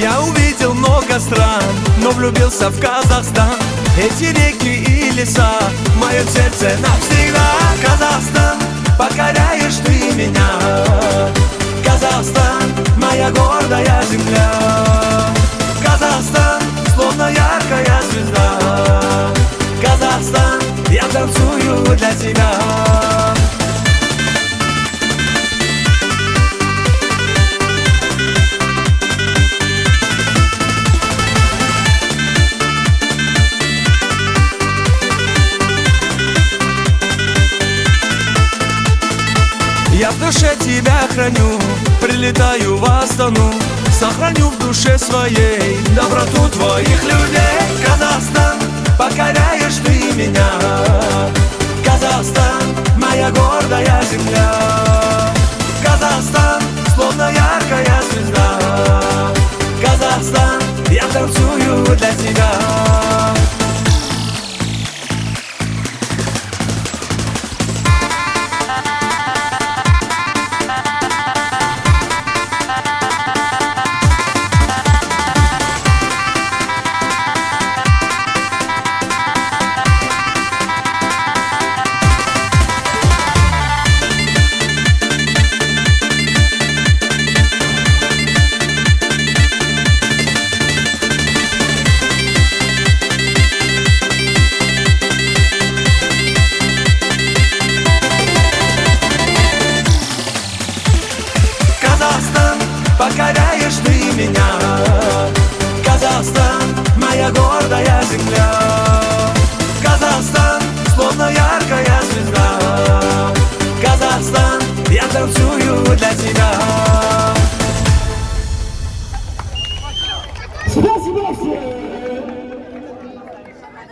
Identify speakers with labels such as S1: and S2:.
S1: Я увидел много стран, но влюбился в Казахстан. Эти реки и леса в моем сердце навсегда. Казахстан, покоряешь ты меня. Казахстан, моя гордая земля. Казахстан, словно яркая звезда. Казахстан, я танцую для тебя. Я в душе тебя храню, прилетаю в Астану. Сохраню в душе своей доброту твоих людей. Казахстан, покоряешь ты меня. Казахстан, моя гордая земля.